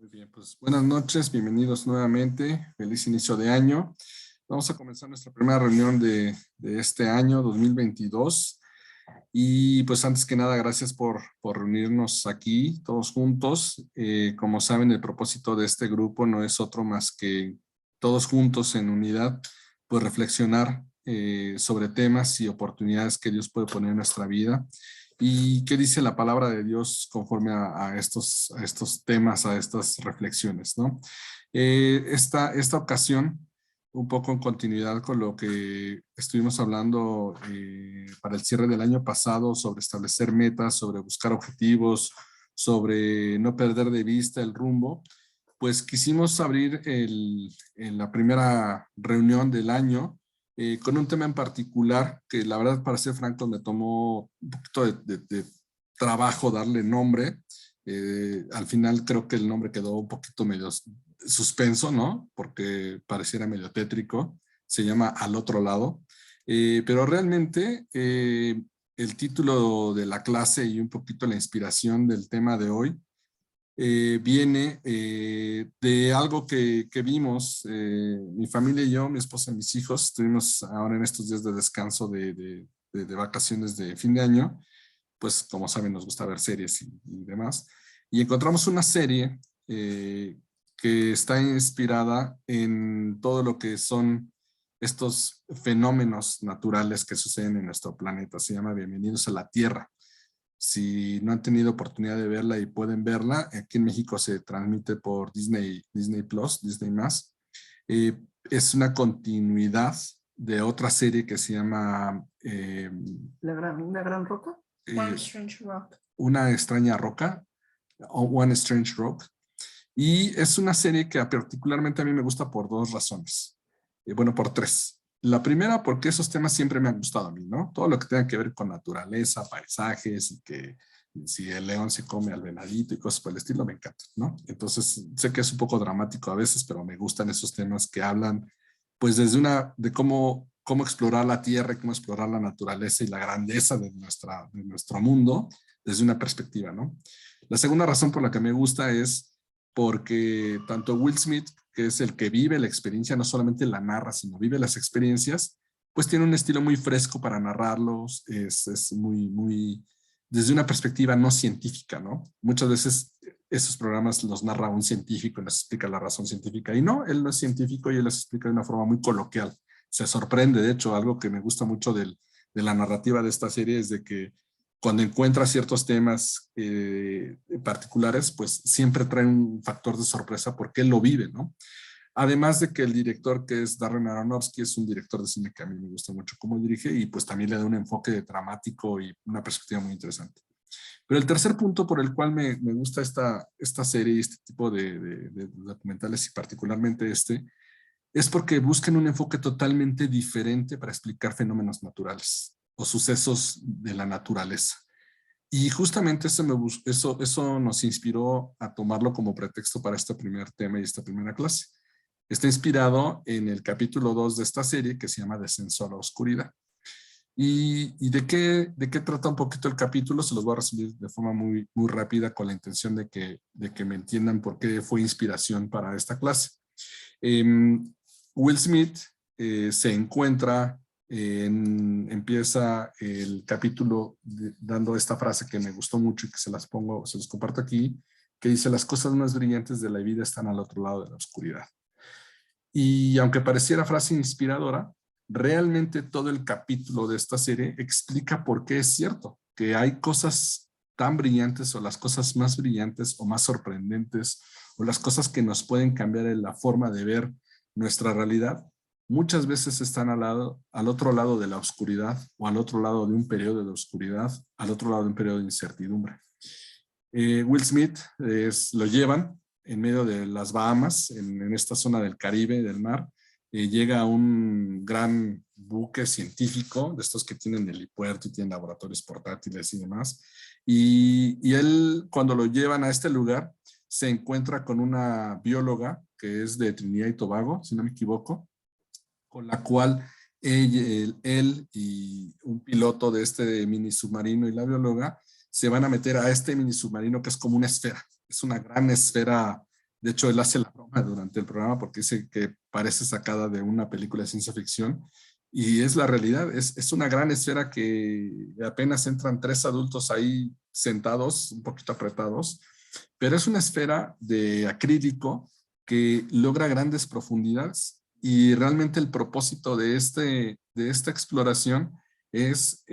Muy bien, pues buenas noches, bienvenidos nuevamente, feliz inicio de año. Vamos a comenzar nuestra primera reunión de este año 2022 y pues antes que nada gracias por reunirnos aquí todos juntos. Como saben, el propósito de este grupo no es otro más que todos juntos en unidad, pues reflexionar sobre temas y oportunidades que Dios puede poner en nuestra vida. ¿Y qué dice la palabra de Dios conforme a estos temas, a estas reflexiones, ¿no? Esta ocasión, un poco en continuidad con lo que estuvimos hablando para el cierre del año pasado sobre establecer metas, sobre buscar objetivos, sobre no perder de vista el rumbo, pues quisimos abrir en la primera reunión del año con un tema en particular que la verdad, para ser franco, me tomó un poquito de trabajo darle nombre. Al final creo que el nombre quedó un poquito medio suspenso, ¿no? Porque pareciera medio tétrico. Se llama Al Otro Lado. Pero realmente el título de la clase y un poquito la inspiración del tema de hoy viene de algo que vimos, mi familia y yo, mi esposa y mis hijos, estuvimos ahora en estos días de descanso de vacaciones de fin de año, pues como saben nos gusta ver series y demás, y encontramos una serie que está inspirada en todo lo que son estos fenómenos naturales que suceden en nuestro planeta. Se llama Bienvenidos a la Tierra. Si no han tenido oportunidad de verla y pueden verla, aquí en México se transmite por Disney Plus, Disney Más. Es una continuidad de otra serie que se llama una gran roca. One Strange Rock. Una extraña roca, o One Strange Rock. Y es una serie que particularmente a mí me gusta por dos razones. Bueno, por tres. La primera, porque esos temas siempre me han gustado a mí, ¿no? Todo lo que tenga que ver con naturaleza, paisajes y que si el león se come al venadito y cosas por el estilo, me encanta, ¿no? Entonces, sé que es un poco dramático a veces, pero me gustan esos temas que hablan, pues, de cómo explorar la tierra y cómo explorar la naturaleza y la grandeza de nuestro mundo desde una perspectiva, ¿no? La segunda razón por la que me gusta es porque tanto Will Smith, que es el que vive la experiencia, no solamente la narra, sino vive las experiencias, pues tiene un estilo muy fresco para narrarlos, es muy, desde una perspectiva no científica, ¿no? Muchas veces esos programas los narra un científico y nos explica la razón científica, y no, él no es científico y él los explica de una forma muy coloquial. Se sorprende, de hecho, algo que me gusta mucho de la narrativa de esta serie es de que cuando encuentra ciertos temas particulares, pues siempre trae un factor de sorpresa porque él lo vive, ¿no? Además de que el director, que es Darren Aronofsky, es un director de cine que a mí me gusta mucho cómo dirige y pues también le da un enfoque dramático y una perspectiva muy interesante. Pero el tercer punto por el cual me gusta esta serie y este tipo de documentales y particularmente es porque buscan un enfoque totalmente diferente para explicar fenómenos naturales o sucesos de la naturaleza. Y justamente eso nos inspiró a tomarlo como pretexto para este primer tema y esta primera clase. Está inspirado en el capítulo 2 de esta serie que se llama Descenso a la Oscuridad. ¿Y de qué trata un poquito el capítulo? Se los voy a resumir de forma muy rápida con la intención de que me entiendan por qué fue inspiración para esta clase. Will Smith se encuentra, empieza el capítulo dando esta frase que me gustó mucho y que se los comparto aquí, que dice: las cosas más brillantes de la vida están al otro lado de la oscuridad. Y aunque pareciera frase inspiradora, realmente todo el capítulo de esta serie explica por qué es cierto, que hay cosas tan brillantes o las cosas más brillantes o más sorprendentes o las cosas que nos pueden cambiar en la forma de ver nuestra realidad, muchas veces están al otro lado de la oscuridad o al otro lado de un periodo de oscuridad, al otro lado de un periodo de incertidumbre. Will Smith lo llevan en medio de las Bahamas, en esta zona del Caribe, del mar. Llega un gran buque científico, de estos que tienen helipuerto y tienen laboratorios portátiles y demás. Y él, cuando lo llevan a este lugar, se encuentra con una bióloga que es de Trinidad y Tobago, si no me equivoco, con la cual él y un piloto de este mini submarino y la bióloga se van a meter a este mini submarino que es como una esfera. Es una gran esfera De hecho, él hace la broma durante el programa porque dice que parece sacada de una película de ciencia ficción. Y es la realidad, es una gran esfera que apenas entran 3 adultos ahí sentados, un poquito apretados, pero es una esfera de acrílico que logra grandes profundidades y realmente el propósito de esta exploración es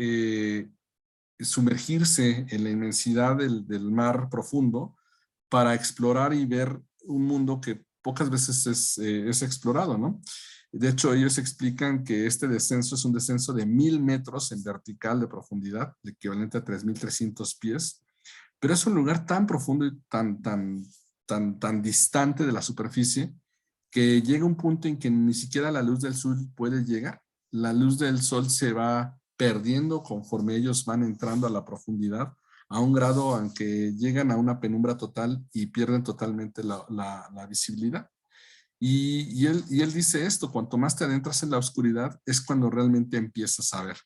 sumergirse en la inmensidad del mar profundo para explorar y ver un mundo que pocas veces es explorado, ¿no? De hecho, ellos explican que este descenso es un descenso de 1000 metros en vertical de profundidad, el equivalente a 3300 pies, pero es un lugar tan profundo y tan distante de la superficie que llega un punto en que ni siquiera la luz del sol puede llegar. La luz del sol se va perdiendo conforme ellos van entrando a la profundidad, a un grado en que llegan a una penumbra total y pierden totalmente la visibilidad. Y él dice esto, cuanto más te adentras en la oscuridad es cuando realmente empiezas a ver.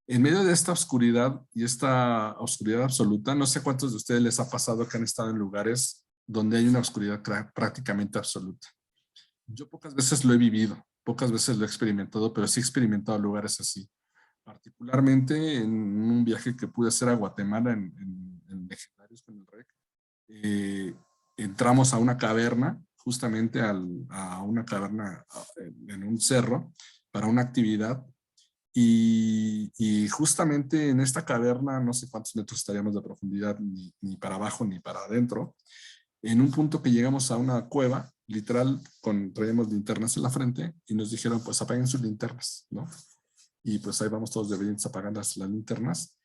En medio de esta oscuridad y esta oscuridad absoluta, no sé cuántos de ustedes les ha pasado que han estado en lugares donde hay una oscuridad prácticamente absoluta. Yo pocas veces lo he vivido, pocas veces lo he experimentado, pero sí he experimentado lugares así. Particularmente en un viaje que pude hacer a Guatemala en Legendarios con el REC. Entramos a una caverna, justamente a una caverna en un cerro para una actividad y justamente en esta caverna, no sé cuántos metros estaríamos de profundidad, ni para abajo ni para adentro, en un punto que llegamos a una cueva, literal, traíamos linternas en la frente y nos dijeron, pues apaguen sus linternas, ¿no? Y pues ahí vamos todos de obedientes apagando las linternas.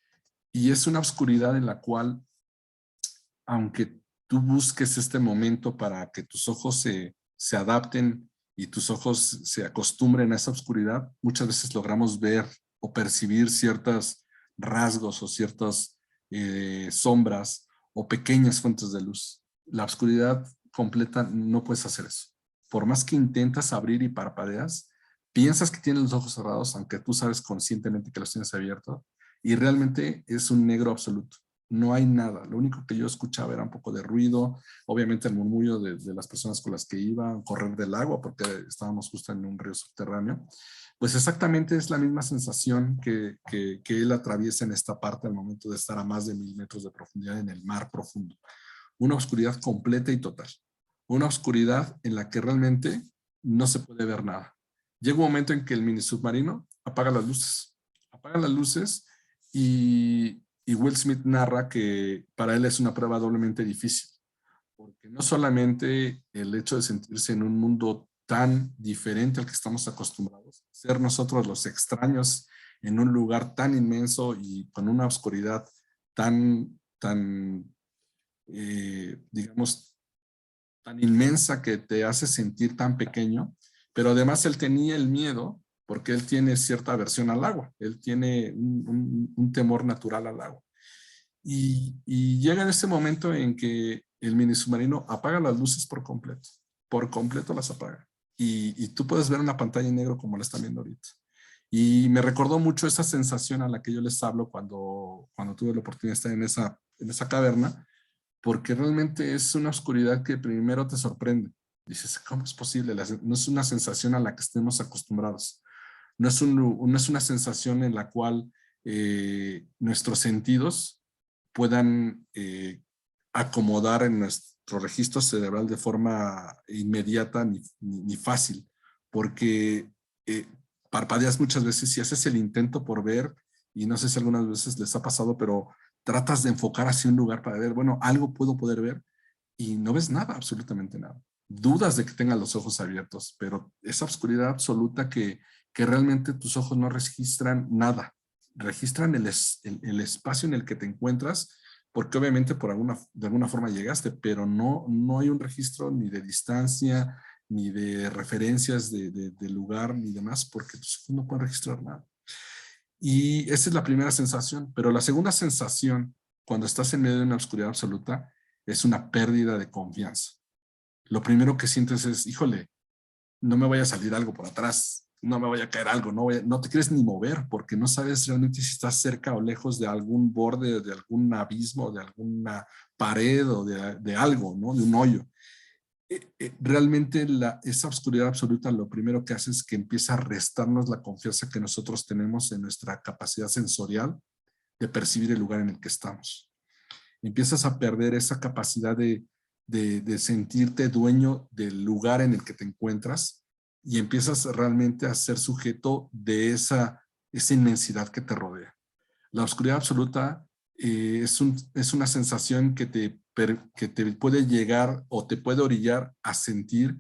Y es una oscuridad en la cual, aunque tú busques este momento para que tus ojos se adapten y tus ojos se acostumbren a esa oscuridad, muchas veces logramos ver o percibir ciertos rasgos o ciertas sombras o pequeñas fuentes de luz. La oscuridad completa no puedes hacer eso. Por más que intentas abrir y parpadeas, piensas que tienes los ojos cerrados, aunque tú sabes conscientemente que los tienes abiertos, y realmente es un negro absoluto. No hay nada. Lo único que yo escuchaba era un poco de ruido, obviamente el murmullo de las personas con las que iba, correr del agua, porque estábamos justo en un río subterráneo. Pues exactamente es la misma sensación que él atraviesa en esta parte al momento de estar a más de 1000 metros de profundidad en el mar profundo. Una oscuridad completa y total. Una oscuridad en la que realmente no se puede ver nada. Llega un momento en que el mini submarino apaga las luces. Apaga las luces y Will Smith narra que para él es una prueba doblemente difícil, porque no solamente el hecho de sentirse en un mundo tan diferente al que estamos acostumbrados, ser nosotros los extraños en un lugar tan inmenso y con una oscuridad tan digamos, tan inmensa que te hace sentir tan pequeño, pero además él tenía el miedo porque él tiene cierta aversión al agua, él tiene un temor natural al agua. Y llega en ese momento en que el mini submarino apaga las luces por completo las apaga. Y tú puedes ver una pantalla en negro como la están viendo ahorita. Y me recordó mucho esa sensación a la que yo les hablo cuando tuve la oportunidad de estar en esa caverna, porque realmente es una oscuridad que primero te sorprende. Dices, ¿cómo es posible? No es una sensación a la que estemos acostumbrados. No es una sensación en la cual nuestros sentidos puedan acomodar en nuestro registro cerebral de forma inmediata ni fácil, porque parpadeas muchas veces y haces el intento por ver, y no sé si algunas veces les ha pasado, pero tratas de enfocar hacia un lugar para ver, bueno, algo puedo poder ver, y no ves nada, absolutamente nada. Dudas de que tengas los ojos abiertos, pero esa oscuridad absoluta que realmente tus ojos no registran nada, registran el espacio en el que te encuentras, porque obviamente de alguna forma llegaste, pero no hay un registro ni de distancia, ni de referencias de lugar, ni demás, porque tus ojos no pueden registrar nada. Y esa es la primera sensación, pero la segunda sensación, cuando estás en medio de una oscuridad absoluta, es una pérdida de confianza. Lo primero que sientes es, híjole, no me vaya a salir algo por atrás, no me vaya a caer algo, no te quieres ni mover porque no sabes realmente si estás cerca o lejos de algún borde, de algún abismo, de alguna pared o de algo, ¿no? De un hoyo. realmente esa oscuridad absoluta lo primero que hace es que empieza a restarnos la confianza que nosotros tenemos en nuestra capacidad sensorial de percibir el lugar en el que estamos. Empiezas a perder esa capacidad de sentirte dueño del lugar en el que te encuentras y empiezas realmente a ser sujeto de esa inmensidad que te rodea. La oscuridad absoluta es una sensación que te puede llegar o te puede orillar a sentir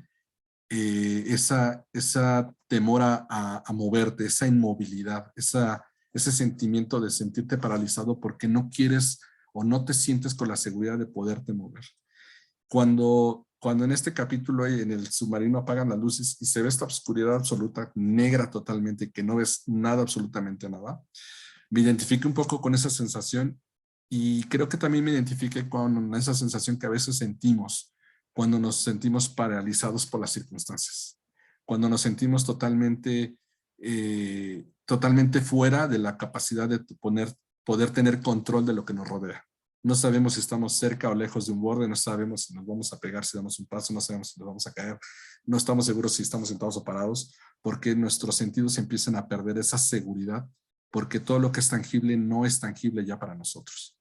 esa temor a moverte, esa inmovilidad, ese sentimiento de sentirte paralizado porque no quieres o no te sientes con la seguridad de poderte mover. Cuando en este capítulo en el submarino apagan las luces y se ve esta oscuridad absoluta, negra totalmente, que no ves nada, absolutamente nada, me identifiqué un poco con esa sensación y creo que también me identifiqué con esa sensación que a veces sentimos cuando nos sentimos paralizados por las circunstancias, cuando nos sentimos totalmente fuera de la capacidad de poder tener control de lo que nos rodea. No sabemos si estamos cerca o lejos de un borde, no sabemos si nos vamos a pegar si damos un paso, no sabemos si nos vamos a caer, no estamos seguros si estamos sentados o parados, porque nuestros sentidos empiezan a perder esa seguridad, porque todo lo que es tangible no es tangible ya para nosotros.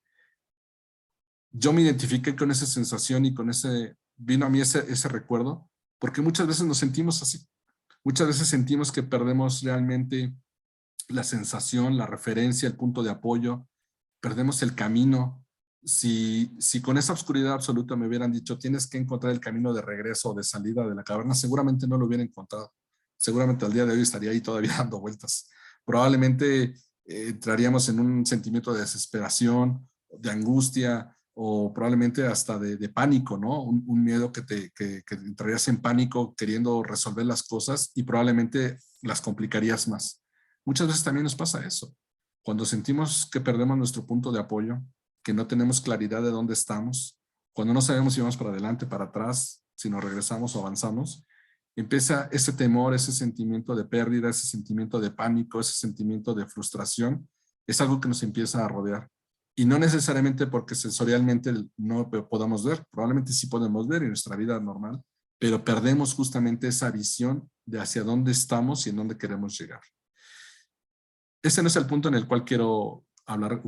Yo me identifiqué con esa sensación y vino a mí ese recuerdo, porque muchas veces nos sentimos así. Muchas veces sentimos que perdemos realmente la sensación, la referencia, el punto de apoyo, perdemos el camino. Si con esa oscuridad absoluta me hubieran dicho tienes que encontrar el camino de regreso o de salida de la caverna, seguramente no lo hubiera encontrado. Seguramente al día de hoy estaría ahí todavía dando vueltas. Probablemente entraríamos en un sentimiento de desesperación, de angustia o probablemente hasta de pánico, ¿no? Un miedo que entrarías en pánico queriendo resolver las cosas y probablemente las complicarías más. Muchas veces también nos pasa eso. Cuando sentimos que perdemos nuestro punto de apoyo, que no tenemos claridad de dónde estamos, cuando no sabemos si vamos para adelante, para atrás, si nos regresamos o avanzamos, empieza ese temor, ese sentimiento de pérdida, ese sentimiento de pánico, ese sentimiento de frustración, es algo que nos empieza a rodear. Y no necesariamente porque sensorialmente no podamos ver, probablemente sí podemos ver en nuestra vida normal, pero perdemos justamente esa visión de hacia dónde estamos y en dónde queremos llegar. Ese no es el punto en el cual quiero hablar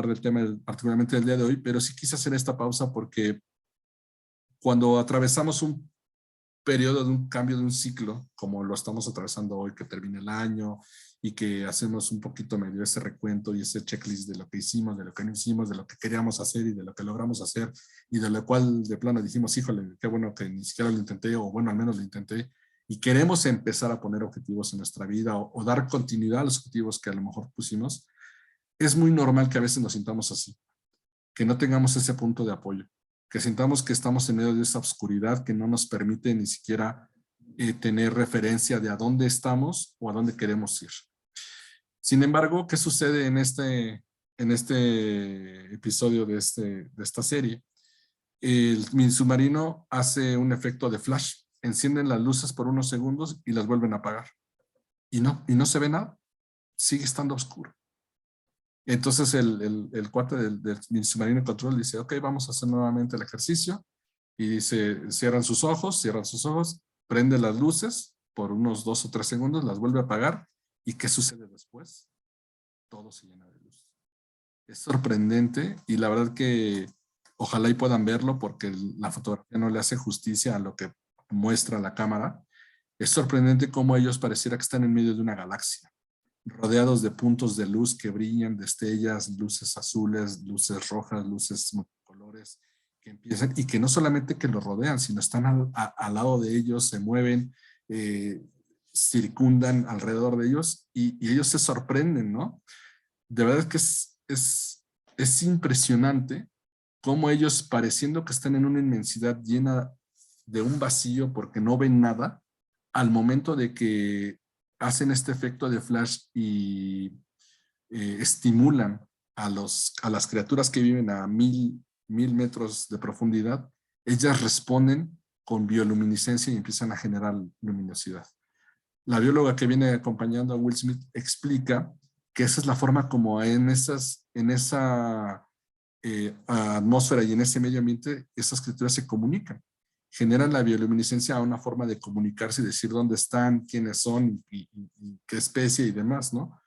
del tema particularmente del día de hoy, pero sí quise hacer esta pausa porque cuando atravesamos un periodo de un cambio de un ciclo, como lo estamos atravesando hoy, que termina el año y que hacemos un poquito medio ese recuento y ese checklist de lo que hicimos, de lo que no hicimos, de lo que queríamos hacer y de lo que logramos hacer y de lo cual de plano dijimos, híjole, qué bueno que ni siquiera lo intenté o bueno, al menos lo intenté y queremos empezar a poner objetivos en nuestra vida o dar continuidad a los objetivos que a lo mejor pusimos, es muy normal que a veces nos sintamos así, que no tengamos ese punto de apoyo, que sintamos que estamos en medio de esa oscuridad que no nos permite ni siquiera tener referencia de a dónde estamos o a dónde queremos ir. Sin embargo, ¿qué sucede en este episodio de esta serie? El submarino hace un efecto de flash, encienden las luces por unos segundos y las vuelven a apagar. Y no se ve nada, sigue estando oscuro. Entonces el cuate del submarino control dice, ok, vamos a hacer nuevamente el ejercicio. Y dice, cierran sus ojos, prende las luces por unos 2 o 3 segundos, las vuelve a apagar. ¿Y qué sucede después? Todo se llena de luz. Es sorprendente y la verdad que ojalá y puedan verlo porque la fotografía no le hace justicia a lo que muestra la cámara. Es sorprendente cómo ellos pareciera que están en medio de una galaxia, rodeados de puntos de luz que brillan, destellas, luces azules, luces rojas, luces multicolores, que empiezan y que no solamente que los rodean, sino están al lado de ellos, se mueven, circundan alrededor de ellos y ellos se sorprenden, ¿no? De verdad que es impresionante cómo ellos, pareciendo que están en una inmensidad llena de un vacío porque no ven nada, al momento de que hacen este efecto de flash y estimulan a las criaturas que viven a 1000 metros de profundidad, ellas responden con bioluminiscencia y empiezan a generar luminosidad. La bióloga que viene acompañando a Will Smith explica que esa es la forma como en esa atmósfera y en ese medio ambiente esas criaturas se comunican. generan la bioluminiscencia una forma de comunicarse y decir dónde están, quiénes son y qué especie y demás, ¿no?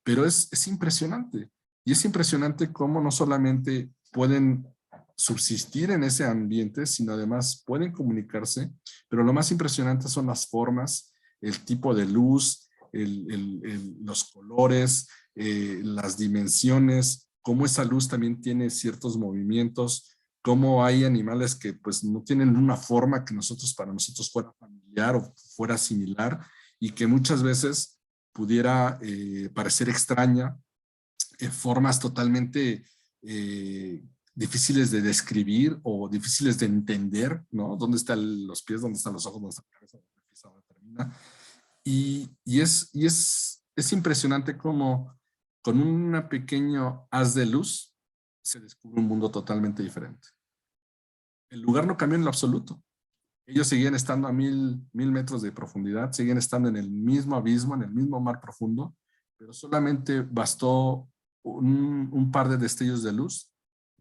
Pero es impresionante. Y es impresionante cómo no solamente pueden subsistir en ese ambiente, sino además pueden comunicarse, pero lo más impresionante son las formas, el tipo de luz, los colores, las dimensiones, cómo esa luz también tiene ciertos movimientos, cómo hay animales que pues no tienen una forma que para nosotros fuera familiar o fuera similar y que muchas veces pudiera parecer extraña, formas totalmente difíciles de describir o difíciles de entender, ¿no? ¿Dónde están los pies? ¿Dónde están los ojos? ¿Dónde está la cabeza? ¿Dónde empieza? ¿Dónde termina? Es impresionante cómo con un pequeño haz de luz se descubre un mundo totalmente diferente. El lugar no cambió en lo absoluto. Ellos seguían estando a mil metros de profundidad, seguían estando en el mismo abismo, en el mismo mar profundo, pero solamente bastó un par de destellos de luz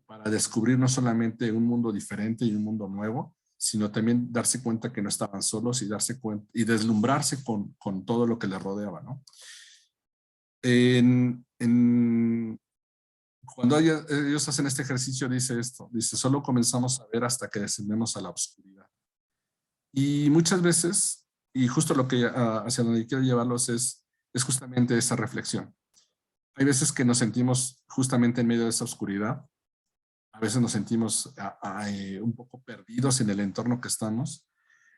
para descubrir no solamente un mundo diferente y un mundo nuevo, sino también darse cuenta que no estaban solos y darse cuenta y deslumbrarse con todo lo que les rodeaba, ¿no? Cuando ellos hacen este ejercicio, dice esto, dice, solo comenzamos a ver hasta que descendemos a la oscuridad. Y muchas veces, y justo lo que hacia donde quiero llevarlos es justamente esa reflexión. Hay veces que nos sentimos justamente en medio de esa oscuridad, a veces nos sentimos un poco perdidos en el entorno que estamos,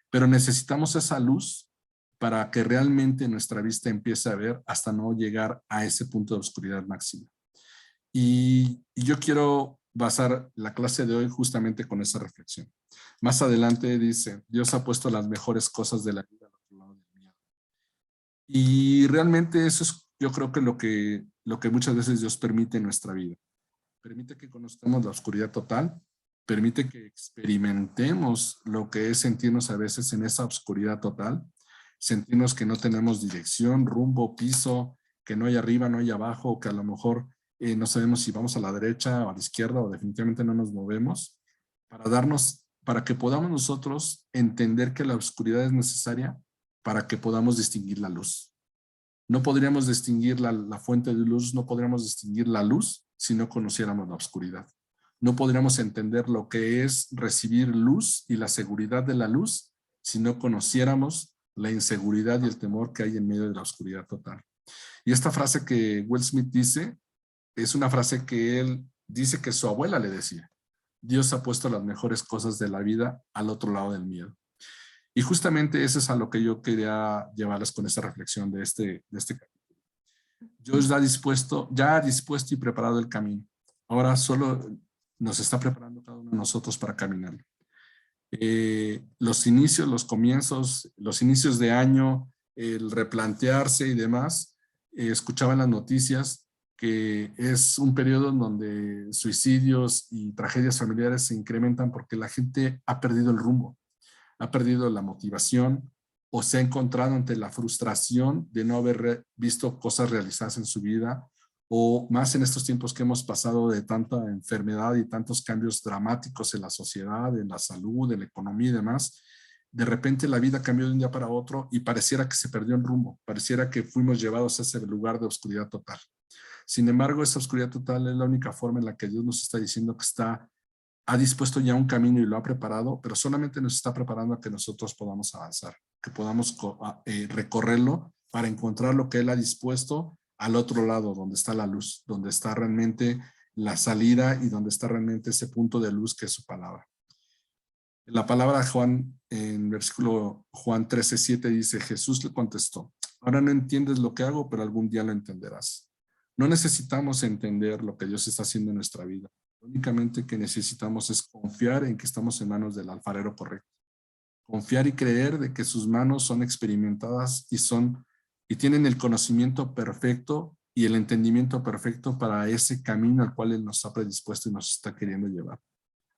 pero necesitamos esa luz para que realmente nuestra vista empiece a ver hasta no llegar a ese punto de oscuridad máxima. Y yo quiero basar la clase de hoy justamente con esa reflexión. Más adelante dice, Dios ha puesto las mejores cosas de la vida al otro lado del miedo. Y realmente eso es, yo creo que lo que muchas veces Dios permite en nuestra vida. Permite que conozcamos la oscuridad total, permite que experimentemos lo que es sentirnos a veces en esa oscuridad total, sentirnos que no tenemos dirección, rumbo, piso, que no hay arriba, no hay abajo, que a lo mejor no sabemos si vamos a la derecha o a la izquierda o definitivamente no nos movemos, para que podamos nosotros entender que la oscuridad es necesaria para que podamos distinguir la luz. No podríamos distinguir la fuente de luz, no podríamos distinguir la luz si no conociéramos la oscuridad. No podríamos entender lo que es recibir luz y la seguridad de la luz si no conociéramos la inseguridad y el temor que hay en medio de la oscuridad total. Y esta frase que Will Smith dice, es una frase que él dice que su abuela le decía. Dios ha puesto las mejores cosas de la vida al otro lado del miedo. Y justamente eso es a lo que yo quería llevarles con esta reflexión de este capítulo. Dios ya ha dispuesto y preparado el camino. Ahora solo nos está preparando cada uno de nosotros para caminar. Los inicios, los comienzos, los inicios de año, el replantearse y demás, escuchaba en las noticias que es un periodo en donde suicidios y tragedias familiares se incrementan porque la gente ha perdido el rumbo, ha perdido la motivación o se ha encontrado ante la frustración de no haber visto cosas realizadas en su vida, o más en estos tiempos que hemos pasado de tanta enfermedad y tantos cambios dramáticos en la sociedad, en la salud, en la economía y demás. De repente la vida cambió de un día para otro y pareciera que se perdió el rumbo, pareciera que fuimos llevados a ese lugar de oscuridad total. Sin embargo, esa oscuridad total es la única forma en la que Dios nos está diciendo que ha dispuesto ya un camino y lo ha preparado, pero solamente nos está preparando a que nosotros podamos avanzar, que podamos recorrerlo para encontrar lo que Él ha dispuesto al otro lado, donde está la luz, donde está realmente la salida y donde está realmente ese punto de luz que es su palabra. La palabra de Juan, en versículo Juan 13:7 dice, Jesús le contestó, ahora no entiendes lo que hago, pero algún día lo entenderás. No necesitamos entender lo que Dios está haciendo en nuestra vida. Únicamente que necesitamos es confiar en que estamos en manos del alfarero correcto. Confiar y creer de que sus manos son experimentadas y tienen el conocimiento perfecto y el entendimiento perfecto para ese camino al cual Él nos ha predispuesto y nos está queriendo llevar.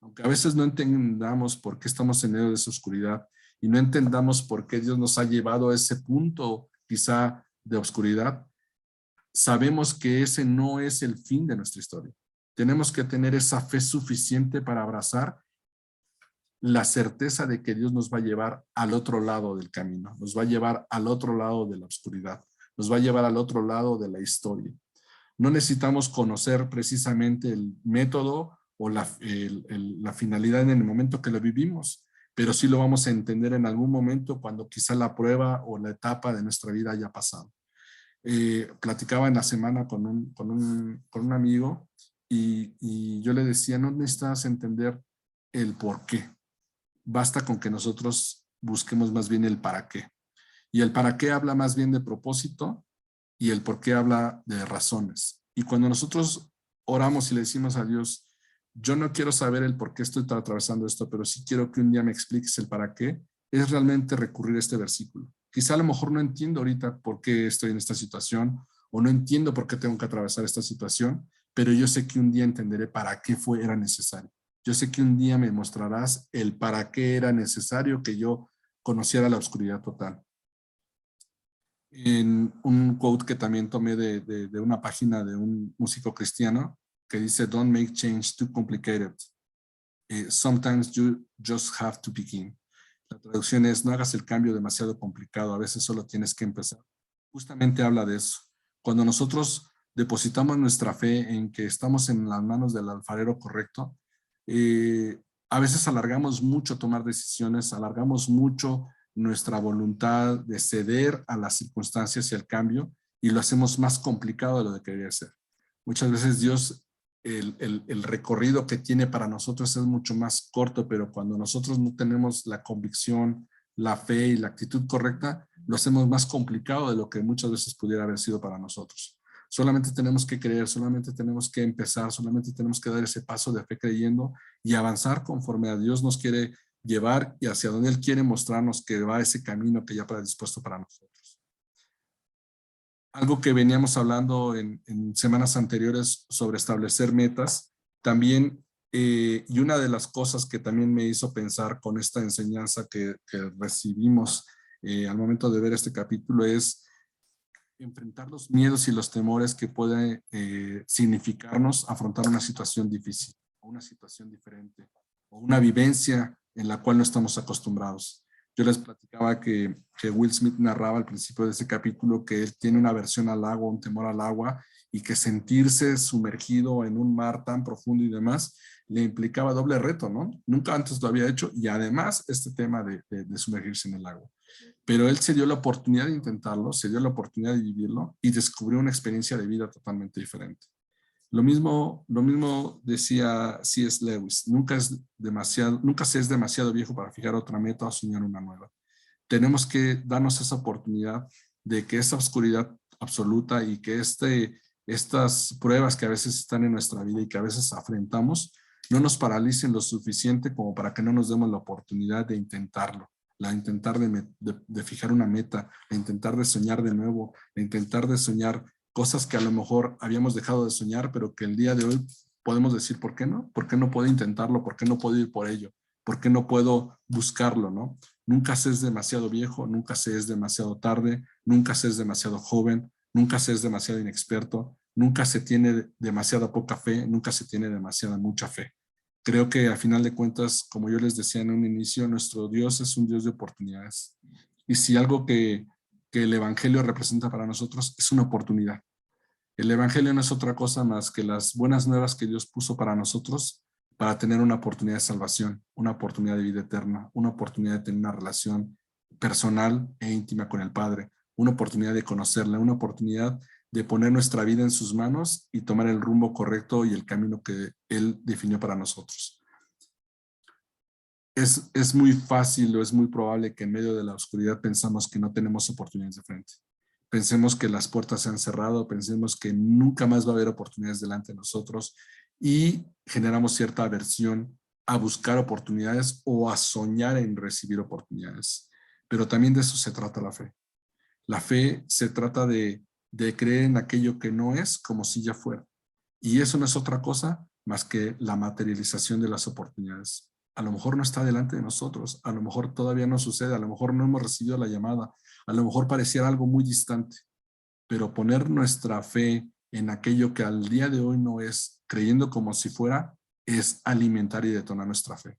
Aunque a veces no entendamos por qué estamos en medio de esa oscuridad y no entendamos por qué Dios nos ha llevado a ese punto quizá de oscuridad, sabemos que ese no es el fin de nuestra historia. Tenemos que tener esa fe suficiente para abrazar la certeza de que Dios nos va a llevar al otro lado del camino, nos va a llevar al otro lado de la oscuridad, nos va a llevar al otro lado de la historia. No necesitamos conocer precisamente el método o la finalidad en el momento que lo vivimos, pero sí lo vamos a entender en algún momento cuando quizá la prueba o la etapa de nuestra vida haya pasado. Platicaba en la semana con un amigo y yo le decía, no necesitas entender el por qué. Basta con que nosotros busquemos más bien el para qué. Y el para qué habla más bien de propósito y el por qué habla de razones. Y cuando nosotros oramos y le decimos a Dios, yo no quiero saber el por qué estoy atravesando esto, pero sí quiero que un día me expliques el para qué, es realmente recurrir a este versículo. Quizá a lo mejor no entiendo ahorita por qué estoy en esta situación o no entiendo por qué tengo que atravesar esta situación, pero yo sé que un día entenderé para qué era necesario. Yo sé que un día me mostrarás el para qué era necesario que yo conociera la oscuridad total. En un quote que también tomé de una página de un músico cristiano que dice, don't make change too complicated. Sometimes you just have to begin. La traducción es, no hagas el cambio demasiado complicado, a veces solo tienes que empezar. Justamente habla de eso. Cuando nosotros depositamos nuestra fe en que estamos en las manos del alfarero correcto, a veces alargamos mucho tomar decisiones, alargamos mucho nuestra voluntad de ceder a las circunstancias y al cambio y lo hacemos más complicado de lo que debería ser. Muchas veces Dios, el recorrido que tiene para nosotros es mucho más corto, pero cuando nosotros no tenemos la convicción, la fe y la actitud correcta, lo hacemos más complicado de lo que muchas veces pudiera haber sido para nosotros. Solamente tenemos que creer, solamente tenemos que empezar, solamente tenemos que dar ese paso de fe creyendo y avanzar conforme a Dios nos quiere llevar y hacia donde Él quiere mostrarnos que va ese camino que ya para dispuesto para nosotros. Algo que veníamos hablando en semanas anteriores sobre establecer metas, también, y una de las cosas que también me hizo pensar con esta enseñanza que recibimos al momento de ver este capítulo es enfrentar los miedos y los temores que puede significarnos afrontar una situación difícil, o una situación diferente, o una vivencia en la cual no estamos acostumbrados. Yo les platicaba que Will Smith narraba al principio de ese capítulo que él tiene una aversión al agua, un temor al agua, y que sentirse sumergido en un mar tan profundo y demás le implicaba doble reto, ¿no? Nunca antes lo había hecho y además este tema de sumergirse en el agua. Pero él se dio la oportunidad de intentarlo, se dio la oportunidad de vivirlo y descubrió una experiencia de vida totalmente diferente. Lo mismo decía C.S. Lewis, nunca se es demasiado viejo para fijar otra meta o soñar una nueva. Tenemos que darnos esa oportunidad de que esa oscuridad absoluta y que estas pruebas que a veces están en nuestra vida y que a veces afrontamos, no nos paralicen lo suficiente como para que no nos demos la oportunidad de intentarlo, la intentar de fijar una meta, la intentar de soñar de nuevo, la intentar de soñar cosas que a lo mejor habíamos dejado de soñar, pero que el día de hoy podemos decir, ¿por qué no? ¿Por qué no puedo intentarlo? ¿Por qué no puedo ir por ello? ¿Por qué no puedo buscarlo, no? Nunca se es demasiado viejo, nunca se es demasiado tarde, nunca se es demasiado joven, nunca se es demasiado inexperto, nunca se tiene demasiada poca fe, nunca se tiene demasiada mucha fe. Creo que a final de cuentas, como yo les decía en un inicio, nuestro Dios es un Dios de oportunidades. Y si algo que el Evangelio representa para nosotros es una oportunidad. El Evangelio no es otra cosa más que las buenas nuevas que Dios puso para nosotros para tener una oportunidad de salvación, una oportunidad de vida eterna, una oportunidad de tener una relación personal e íntima con el Padre, una oportunidad de conocerle, una oportunidad de poner nuestra vida en sus manos y tomar el rumbo correcto y el camino que Él definió para nosotros. Es muy fácil o es muy probable que en medio de la oscuridad pensamos que no tenemos oportunidades de frente. Pensemos que las puertas se han cerrado, pensemos que nunca más va a haber oportunidades delante de nosotros y generamos cierta aversión a buscar oportunidades o a soñar en recibir oportunidades. Pero también de eso se trata la fe. La fe se trata de creer en aquello que no es como si ya fuera. Y eso no es otra cosa más que la materialización de las oportunidades. A lo mejor no está delante de nosotros, a lo mejor todavía no sucede, a lo mejor no hemos recibido la llamada, a lo mejor pareciera algo muy distante, pero poner nuestra fe en aquello que al día de hoy no es, creyendo como si fuera, es alimentar y detonar nuestra fe.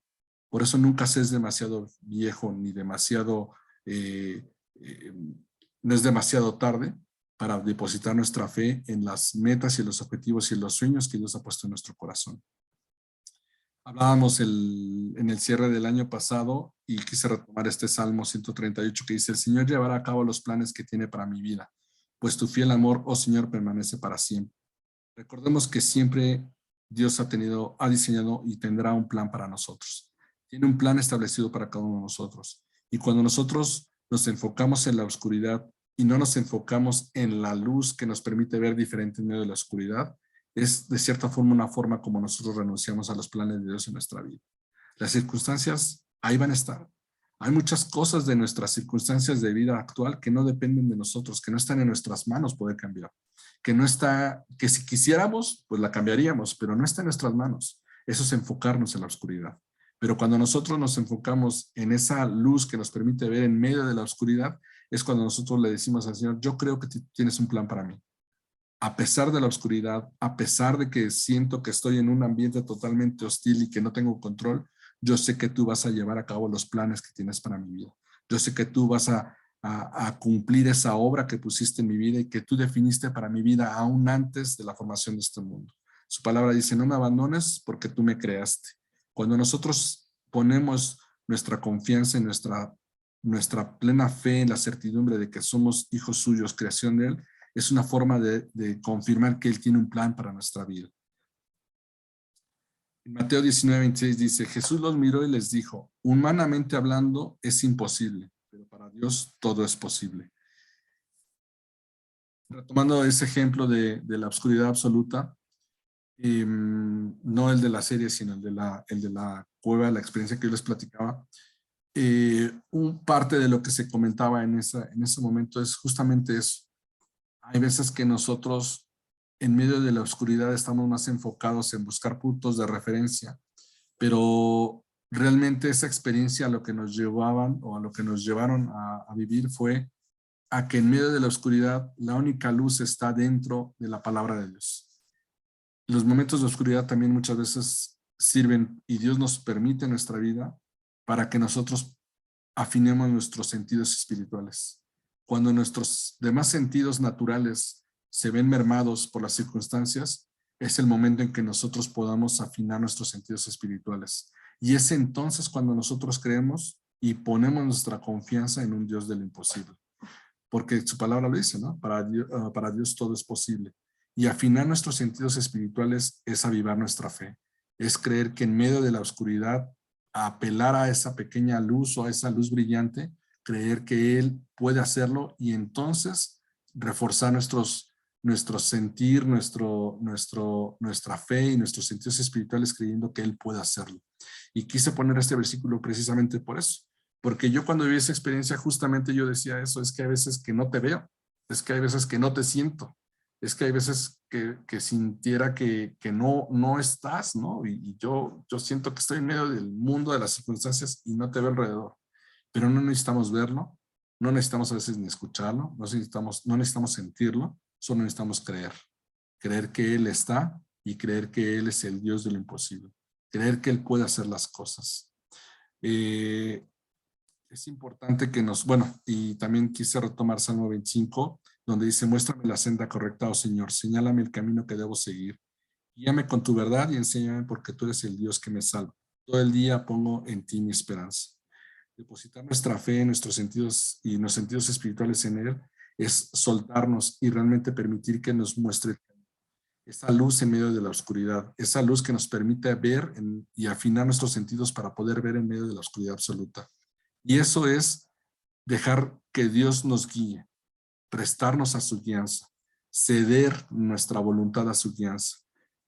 Por eso nunca se es demasiado viejo ni demasiado, no es demasiado tarde para depositar nuestra fe en las metas y los objetivos y los sueños que Dios ha puesto en nuestro corazón. Hablábamos en el cierre del año pasado y quise retomar este Salmo 138 que dice: el Señor llevará a cabo los planes que tiene para mi vida, pues tu fiel amor, oh Señor, permanece para siempre. Recordemos que siempre Dios ha diseñado y tendrá un plan para nosotros. Tiene un plan establecido para cada uno de nosotros. Y cuando nosotros nos enfocamos en la oscuridad y no nos enfocamos en la luz que nos permite ver diferente en medio de la oscuridad, es de cierta forma una forma como nosotros renunciamos a los planes de Dios en nuestra vida. Las circunstancias ahí van a estar. Hay muchas cosas de nuestras circunstancias de vida actual que no dependen de nosotros, que no están en nuestras manos poder cambiar. Que si quisiéramos, pues la cambiaríamos, pero no está en nuestras manos. Eso es enfocarnos en la oscuridad. Pero cuando nosotros nos enfocamos en esa luz que nos permite ver en medio de la oscuridad, es cuando nosotros le decimos al Señor: yo creo que tienes un plan para mí. A pesar de la oscuridad, a pesar de que siento que estoy en un ambiente totalmente hostil y que no tengo control, yo sé que tú vas a llevar a cabo los planes que tienes para mi vida. Yo sé que tú vas a cumplir esa obra que pusiste en mi vida y que tú definiste para mi vida aún antes de la formación de este mundo. Su palabra dice: no me abandones porque tú me creaste. Cuando nosotros ponemos nuestra confianza en nuestra plena fe en la certidumbre de que somos hijos suyos, creación de él, es una forma de confirmar que él tiene un plan para nuestra vida. En Mateo 19:26 dice: Jesús los miró y les dijo: humanamente hablando es imposible, pero para Dios todo es posible. Retomando ese ejemplo de la oscuridad absoluta, no el de la serie, sino el de la cueva, la experiencia que yo les platicaba, parte de lo que se comentaba en ese momento es justamente eso. Hay veces que nosotros en medio de la oscuridad estamos más enfocados en buscar puntos de referencia, pero realmente esa experiencia a lo que nos llevaban o a lo que nos llevaron a vivir fue a que en medio de la oscuridad la única luz está dentro de la palabra de Dios. Los momentos de oscuridad también muchas veces sirven y Dios nos permite en nuestra vida para que nosotros afinemos nuestros sentidos espirituales. Cuando nuestros demás sentidos naturales se ven mermados por las circunstancias, es el momento en que nosotros podamos afinar nuestros sentidos espirituales. Y es entonces cuando nosotros creemos y ponemos nuestra confianza en un Dios de lo imposible. Porque su palabra lo dice, ¿no? Para Dios todo es posible. Y afinar nuestros sentidos espirituales es avivar nuestra fe. Es creer que en medio de la oscuridad, apelar a esa pequeña luz o a esa luz brillante, creer que Él puede hacerlo y entonces reforzar nuestro sentir, nuestra fe y nuestros sentidos espirituales creyendo que Él puede hacerlo. Y quise poner este versículo precisamente por eso, porque yo cuando viví esa experiencia justamente yo decía eso: es que hay veces que no te veo, es que hay veces que no te siento, es que hay veces que sintiera que no estás, ¿no? Y yo siento que estoy en medio del mundo de las circunstancias y no te veo alrededor. Pero no necesitamos verlo, no necesitamos a veces ni escucharlo, no necesitamos sentirlo, solo necesitamos creer. Creer que Él está y creer que Él es el Dios de lo imposible. Creer que Él puede hacer las cosas. Es importante que y también quise retomar Salmo 25, donde dice: muéstrame la senda correcta, oh Señor, señálame el camino que debo seguir. Guíame con tu verdad y enséñame, porque tú eres el Dios que me salva. Todo el día pongo en ti mi esperanza. Depositar nuestra fe en nuestros sentidos y en los sentidos espirituales en Él es soltarnos y realmente permitir que nos muestre esa luz en medio de la oscuridad, esa luz que nos permite ver y afinar nuestros sentidos para poder ver en medio de la oscuridad absoluta. Y eso es dejar que Dios nos guíe, prestarnos a su guianza, ceder nuestra voluntad a su guianza,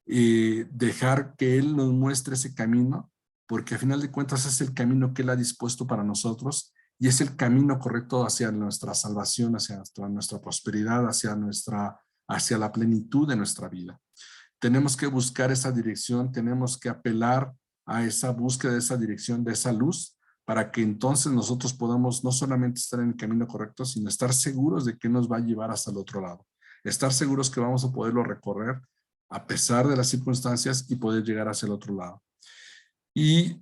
dejar que Él nos muestre ese camino, porque a final de cuentas es el camino que Él ha dispuesto para nosotros y es el camino correcto hacia nuestra salvación, hacia nuestra prosperidad, hacia la plenitud de nuestra vida. Tenemos que buscar esa dirección, tenemos que apelar a esa búsqueda de esa dirección, de esa luz, para que entonces nosotros podamos no solamente estar en el camino correcto, sino estar seguros de que nos va a llevar hasta el otro lado. Estar seguros que vamos a poderlo recorrer a pesar de las circunstancias y poder llegar hacia el otro lado. Y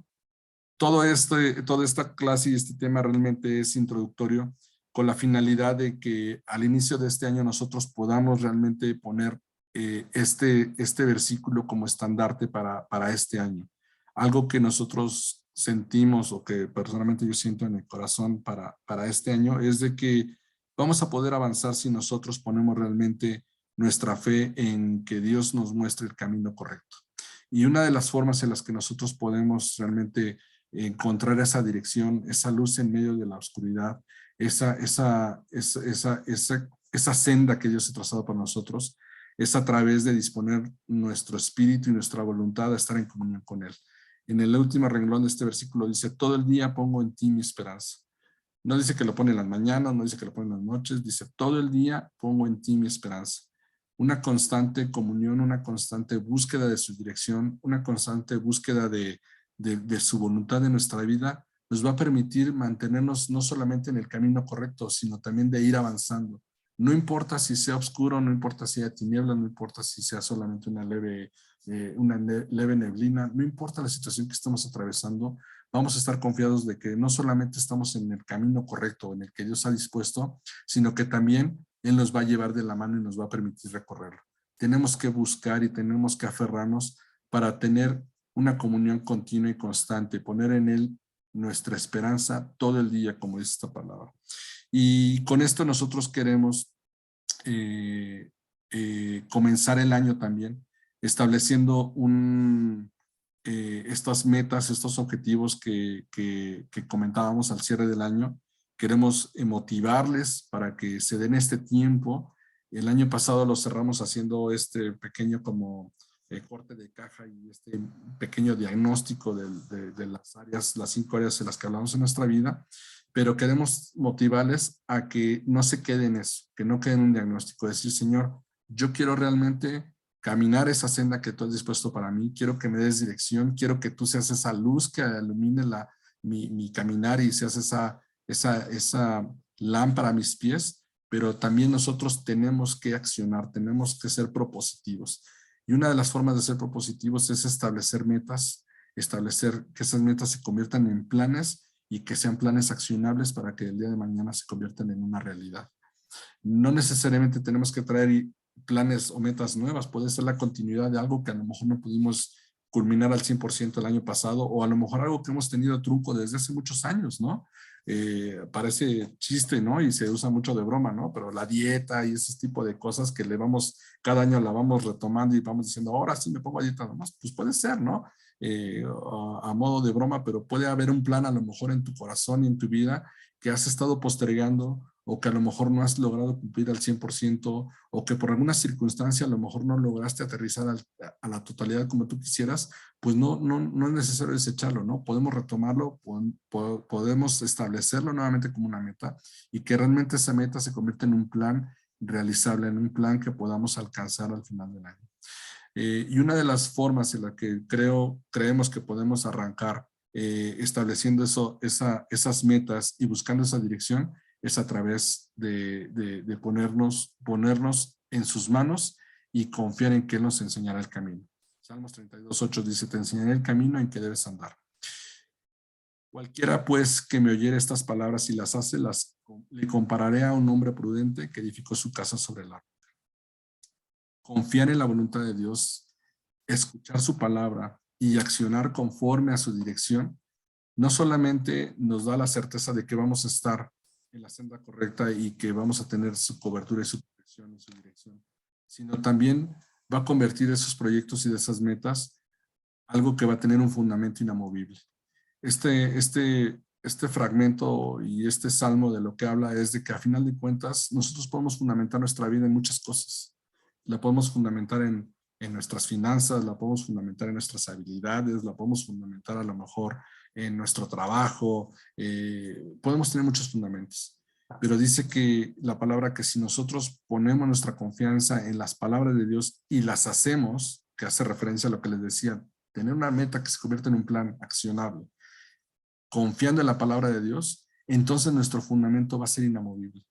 toda esta clase y este tema realmente es introductorio con la finalidad de que al inicio de este año nosotros podamos realmente poner este versículo como estandarte para este año. Algo que nosotros sentimos o que personalmente yo siento en el corazón para este año es de que vamos a poder avanzar si nosotros ponemos realmente nuestra fe en que Dios nos muestre el camino correcto. Y una de las formas en las que nosotros podemos realmente encontrar esa dirección, esa luz en medio de la oscuridad, esa senda que Dios ha trazado para nosotros, es a través de disponer nuestro espíritu y nuestra voluntad a estar en comunión con Él. En el último renglón de este versículo dice, todo el día pongo en ti mi esperanza. No dice que lo pone en las mañanas, no dice que lo pone en las noches, dice, todo el día pongo en ti mi esperanza. Una constante comunión, una constante búsqueda de su dirección, una constante búsqueda de su voluntad en nuestra vida, nos va a permitir mantenernos no solamente en el camino correcto, sino también de ir avanzando. No importa si sea oscuro, no importa si haya tinieblas, no importa si sea solamente una leve neblina, no importa la situación que estemos atravesando, vamos a estar confiados de que no solamente estamos en el camino correcto, en el que Dios ha dispuesto, sino que también Él nos va a llevar de la mano y nos va a permitir recorrerlo. Tenemos que buscar y tenemos que aferrarnos para tener una comunión continua y constante, poner en Él nuestra esperanza todo el día, como dice esta palabra. Y con esto nosotros queremos comenzar el año también, estableciendo estas metas, estos objetivos que comentábamos al cierre del año. Queremos motivarles para que se den este tiempo. El año pasado lo cerramos haciendo este pequeño como corte de caja y este pequeño diagnóstico de las áreas, las 5 áreas en las que hablamos en nuestra vida, pero queremos motivarles a que no se queden en eso, que no queden en un diagnóstico, decir, Señor, yo quiero realmente caminar esa senda que tú has dispuesto para mí, quiero que me des dirección, quiero que tú seas esa luz que ilumine mi caminar y seas esa lámpara a mis pies, pero también nosotros tenemos que accionar, tenemos que ser propositivos. Y una de las formas de ser propositivos es establecer metas, establecer que esas metas se conviertan en planes y que sean planes accionables para que el día de mañana se conviertan en una realidad. No necesariamente tenemos que traer planes o metas nuevas, puede ser la continuidad de algo que a lo mejor no pudimos culminar al 100% el año pasado, o a lo mejor algo que hemos tenido trunco desde hace muchos años, ¿no? Parece chiste, ¿no? Y se usa mucho de broma, ¿no? Pero la dieta y ese tipo de cosas que cada año la vamos retomando y vamos diciendo, ahora sí me pongo a dieta nomás, pues puede ser, ¿no? A modo de broma, pero puede haber un plan a lo mejor en tu corazón y en tu vida que has estado postergando, o que a lo mejor no has logrado cumplir al 100%, o que por alguna circunstancia a lo mejor no lograste aterrizar a la totalidad como tú quisieras, pues no es necesario desecharlo, ¿no? Podemos retomarlo, podemos establecerlo nuevamente como una meta, y que realmente esa meta se convierta en un plan realizable, en un plan que podamos alcanzar al final del año. Y una de las formas en la que creemos que podemos arrancar estableciendo esas metas y buscando esa dirección es a través de ponernos en sus manos y confiar en que Él nos enseñará el camino. Salmos 32:8 dice, te enseñaré el camino en que debes andar. Cualquiera pues que me oyere estas palabras y las hace, le compararé a un hombre prudente que edificó su casa sobre el agua. Confiar en la voluntad de Dios, escuchar su palabra y accionar conforme a su dirección, no solamente nos da la certeza de que vamos a estar en la senda correcta y que vamos a tener su cobertura y su protección y su dirección, sino también va a convertir esos proyectos y de esas metas algo que va a tener un fundamento inamovible. Este fragmento y este salmo de lo que habla es de que a final de cuentas nosotros podemos fundamentar nuestra vida en muchas cosas. La podemos fundamentar en nuestras finanzas, la podemos fundamentar en nuestras habilidades, la podemos fundamentar a lo mejor en nuestro trabajo, podemos tener muchos fundamentos. Pero dice que la palabra que si nosotros ponemos nuestra confianza en las palabras de Dios y las hacemos, que hace referencia a lo que les decía, tener una meta que se convierta en un plan accionable, confiando en la palabra de Dios, entonces nuestro fundamento va a ser inamovible.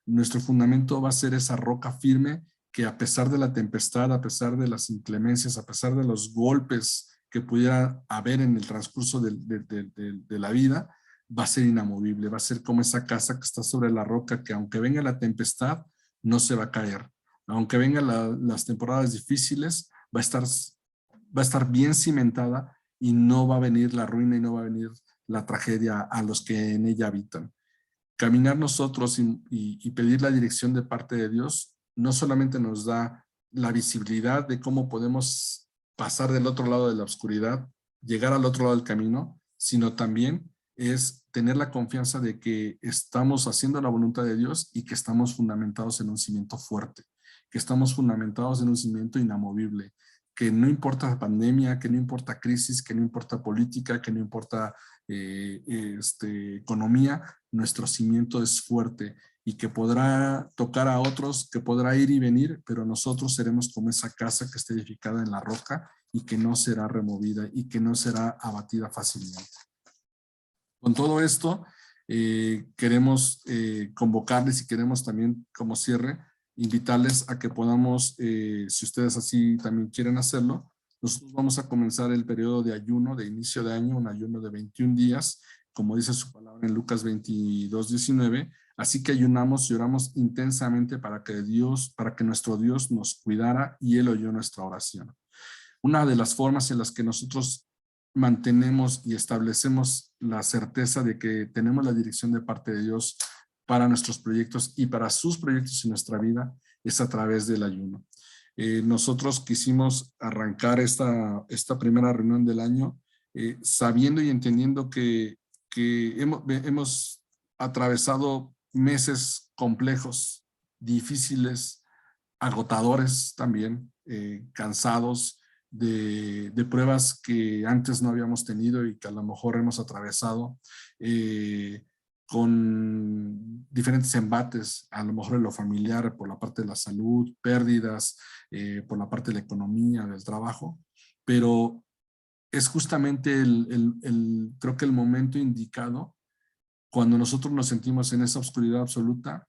Nuestro fundamento va a ser esa roca firme que a pesar de la tempestad, a pesar de las inclemencias, a pesar de los golpes que pudiera haber en el transcurso de la vida, va a ser inamovible, va a ser como esa casa que está sobre la roca, que aunque venga la tempestad, no se va a caer. Aunque vengan las temporadas difíciles, va a estar bien cimentada y no va a venir la ruina y no va a venir la tragedia a los que en ella habitan. Caminar nosotros y pedir la dirección de parte de Dios no solamente nos da la visibilidad de cómo podemos pasar del otro lado de la oscuridad, llegar al otro lado del camino, sino también es tener la confianza de que estamos haciendo la voluntad de Dios y que estamos fundamentados en un cimiento fuerte, que estamos fundamentados en un cimiento inamovible, que no importa pandemia, que no importa crisis, que no importa política, que no importa economía, nuestro cimiento es fuerte y que podrá tocar a otros, que podrá ir y venir, pero nosotros seremos como esa casa que está edificada en la roca y que no será removida y que no será abatida fácilmente. Con todo esto, queremos convocarles y queremos también como cierre, invitarles a que podamos, si ustedes así también quieren hacerlo, nosotros vamos a comenzar el periodo de ayuno de inicio de año, un ayuno de 21 días, como dice su palabra en Lucas 22:19, así que ayunamos y oramos intensamente para que nuestro Dios nos cuidara y Él oyó nuestra oración. Una de las formas en las que nosotros mantenemos y establecemos la certeza de que tenemos la dirección de parte de Dios para nuestros proyectos y para sus proyectos en nuestra vida es a través del ayuno. Nosotros quisimos arrancar esta primera reunión del año sabiendo y entendiendo que hemos atravesado meses complejos, difíciles, agotadores también, cansados, de pruebas que antes no habíamos tenido y que a lo mejor hemos atravesado con diferentes embates, a lo mejor en lo familiar, por la parte de la salud, pérdidas, por la parte de la economía, del trabajo, pero es justamente creo que el momento indicado cuando nosotros nos sentimos en esa oscuridad absoluta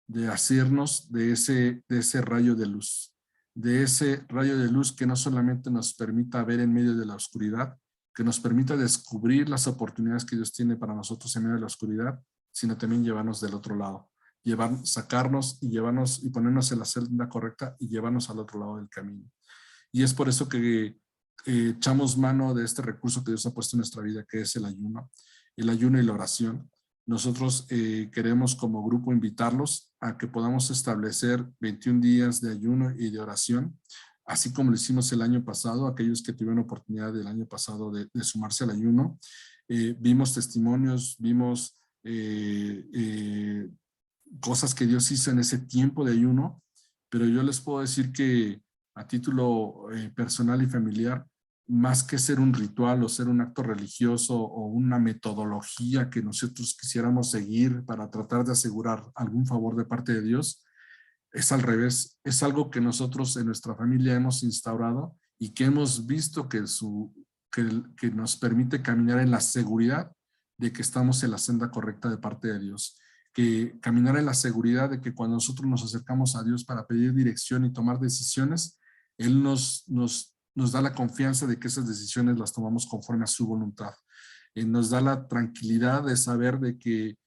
de hacernos de ese rayo de luz, de ese rayo de luz que no solamente nos permita ver en medio de la oscuridad, que nos permita descubrir las oportunidades que Dios tiene para nosotros en medio de la oscuridad, sino también llevarnos del otro lado, sacarnos y llevarnos y ponernos en la senda correcta y llevarnos al otro lado del camino. Y es por eso que echamos mano de este recurso que Dios ha puesto en nuestra vida, que es el ayuno y la oración. Nosotros queremos como grupo invitarlos a que podamos establecer 21 días de ayuno y de oración, así como lo hicimos el año pasado, aquellos que tuvieron oportunidad del año pasado de sumarse al ayuno. Vimos testimonios, vimos cosas que Dios hizo en ese tiempo de ayuno, pero yo les puedo decir que a título personal y familiar, más que ser un ritual o ser un acto religioso o una metodología que nosotros quisiéramos seguir para tratar de asegurar algún favor de parte de Dios, es al revés, es algo que nosotros en nuestra familia hemos instaurado y que hemos visto que nos permite caminar en la seguridad de que estamos en la senda correcta de parte de Dios, que caminar en la seguridad de que cuando nosotros nos acercamos a Dios para pedir dirección y tomar decisiones, Él nos da la confianza de que esas decisiones las tomamos conforme a su voluntad. Nos da la tranquilidad de saber de que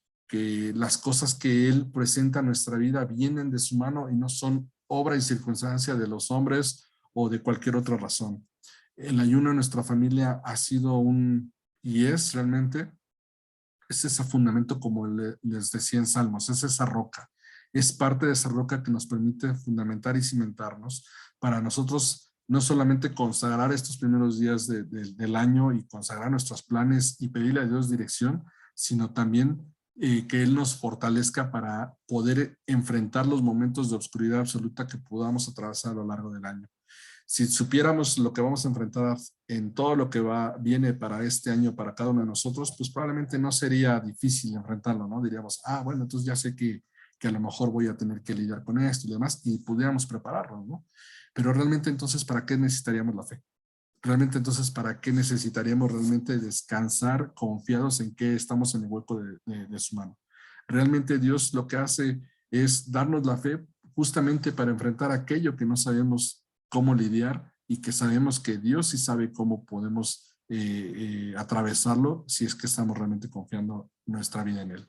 las cosas que Él presenta en nuestra vida vienen de su mano y no son obra y circunstancia de los hombres o de cualquier otra razón. El ayuno en nuestra familia ha sido y es realmente, es ese fundamento como les decía en Salmos, es esa roca. Es parte de esa roca que nos permite fundamentar y cimentarnos para nosotros no solamente consagrar estos primeros días del año y consagrar nuestros planes y pedirle a Dios dirección, sino también que Él nos fortalezca para poder enfrentar los momentos de oscuridad absoluta que podamos atravesar a lo largo del año. Si supiéramos lo que vamos a enfrentar en todo lo que viene para este año, para cada uno de nosotros, pues probablemente no sería difícil enfrentarlo, ¿no? Diríamos, bueno, entonces ya sé que a lo mejor voy a tener que lidiar con esto y demás, y pudiéramos prepararlo, ¿no? Pero realmente entonces, ¿para qué necesitaríamos la fe? Realmente entonces, ¿para qué necesitaríamos realmente descansar confiados en que estamos en el hueco de su mano? Realmente Dios lo que hace es darnos la fe justamente para enfrentar aquello que no sabemos cómo lidiar y que sabemos que Dios sí sabe cómo podemos atravesarlo si es que estamos realmente confiando nuestra vida en Él.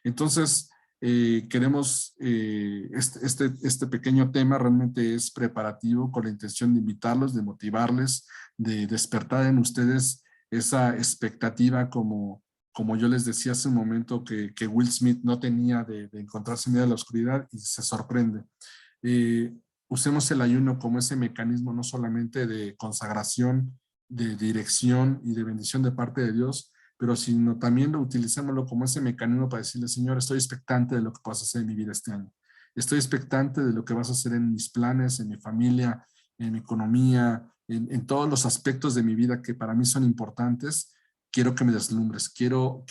Entonces, queremos, este pequeño tema realmente es preparativo con la intención de invitarlos, de motivarles, de despertar en ustedes esa expectativa como yo les decía hace un momento que Will Smith no tenía de encontrarse en medio de la oscuridad y se sorprende. Usemos el ayuno como ese mecanismo no solamente de consagración, de dirección y de bendición de parte de Dios, pero sino también utilicémoslo como ese mecanismo para decirle, Señor, estoy expectante de lo que vas a hacer en mi vida este año. Estoy expectante de lo que vas a hacer en mis planes, en mi familia, en mi economía, en todos los aspectos de mi vida que para mí son importantes. Quiero que me deslumbres, quiero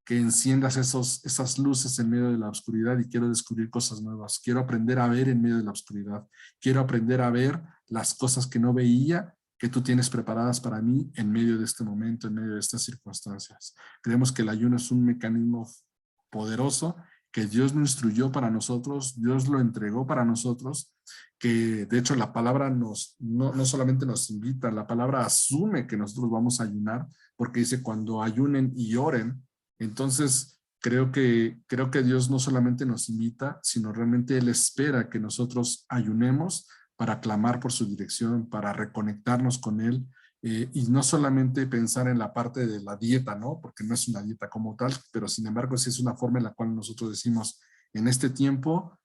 que enciendas esas luces en medio de la oscuridad y quiero descubrir cosas nuevas. Quiero aprender a ver en medio de la oscuridad. Quiero aprender a ver las cosas que no veía que tú tienes preparadas para mí en medio de este momento, en medio de estas circunstancias. Creemos que el ayuno es un mecanismo poderoso que Dios nos instruyó para nosotros, Dios lo entregó para nosotros, que de hecho la palabra no solamente nos invita, la palabra asume que nosotros vamos a ayunar, porque dice cuando ayunen y oren. Entonces creo que Dios no solamente nos invita, sino realmente Él espera que nosotros ayunemos para clamar por su dirección, para reconectarnos con Él, y no solamente pensar en la parte de la dieta, ¿no? Porque no es una dieta como tal, pero sin embargo sí es una forma en la cual nosotros decimos, en este tiempo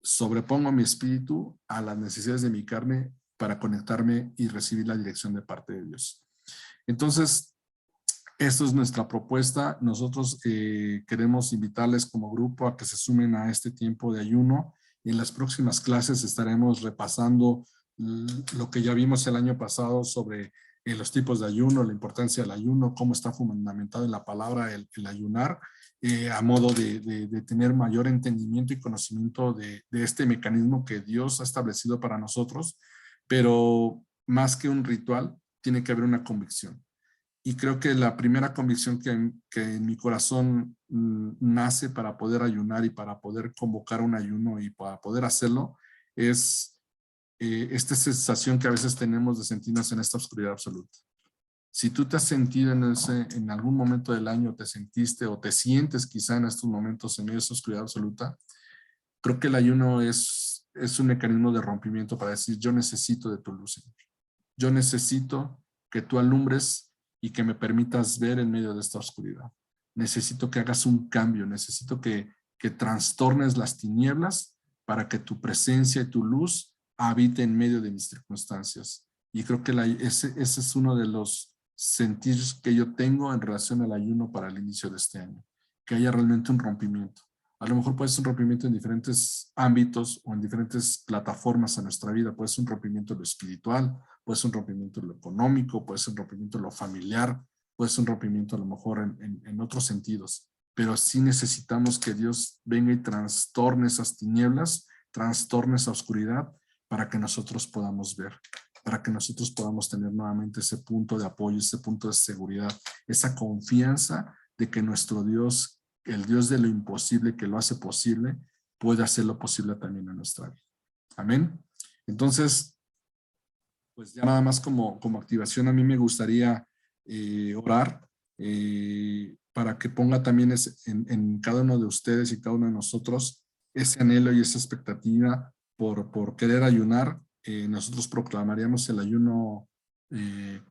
sobrepongo mi espíritu a las necesidades de mi carne para conectarme y recibir la dirección de parte de Dios. Entonces, esto es nuestra propuesta. Nosotros queremos invitarles como grupo a que se sumen a este tiempo de ayuno. En las próximas clases estaremos repasando lo que ya vimos el año pasado sobre los tipos de ayuno, la importancia del ayuno, cómo está fundamentado en la palabra el ayunar, a modo de tener mayor entendimiento y conocimiento de este mecanismo que Dios ha establecido para nosotros, pero más que un ritual, tiene que haber una convicción. Y creo que la primera convicción que en mi corazón nace para poder ayunar y para poder convocar un ayuno y para poder hacerlo es esta sensación que a veces tenemos de sentirnos en esta oscuridad absoluta. Si tú te has sentido en algún momento del año, te sentiste o te sientes quizá en estos momentos en medio de esa oscuridad absoluta, creo que el ayuno es un mecanismo de rompimiento para decir, yo necesito de tu luz, Señor. Yo necesito que tú alumbres y que me permitas ver en medio de esta oscuridad. Necesito que hagas un cambio, necesito que trastornes las tinieblas para que tu presencia y tu luz habite en medio de mis circunstancias. Y creo que ese es uno de los sentidos que yo tengo en relación al ayuno para el inicio de este año, que haya realmente un rompimiento. A lo mejor puede ser un rompimiento en diferentes ámbitos o en diferentes plataformas en nuestra vida. Puede ser un rompimiento en lo espiritual, puede ser un rompimiento en lo económico, puede ser un rompimiento en lo familiar, puede ser un rompimiento a lo mejor en otros sentidos. Pero sí necesitamos que Dios venga y trastorne esas tinieblas, trastorne esa oscuridad para que nosotros podamos ver, para que nosotros podamos tener nuevamente ese punto de apoyo, ese punto de seguridad, esa confianza de que nuestro Dios, el Dios de lo imposible que lo hace posible, puede hacerlo posible también en nuestra vida. Amén. Entonces, pues ya nada más como activación, a mí me gustaría orar para que ponga también en cada uno de ustedes y cada uno de nosotros ese anhelo y esa expectativa por querer ayunar. Nosotros proclamaríamos el ayuno el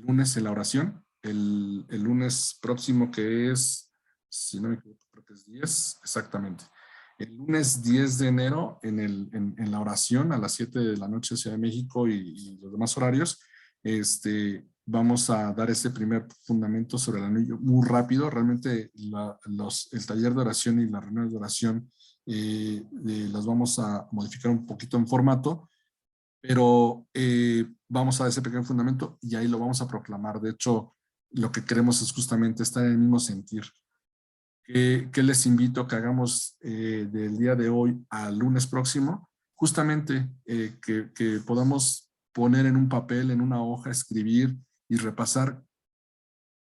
lunes en la oración, el lunes próximo que es, si no me equivoco, creo que es 10, exactamente. El lunes 10 de enero en la oración a las 7 de la noche de Ciudad de México y los demás horarios, vamos a dar ese primer fundamento sobre el anillo muy rápido. Realmente el taller de oración y las reuniones de oración las vamos a modificar un poquito en formato, pero vamos a dar ese pequeño fundamento y ahí lo vamos a proclamar. De hecho, lo que queremos es justamente estar en el mismo sentir. ¿Qué les invito a que hagamos del día de hoy al lunes próximo? Justamente que podamos poner en un papel, en una hoja, escribir y repasar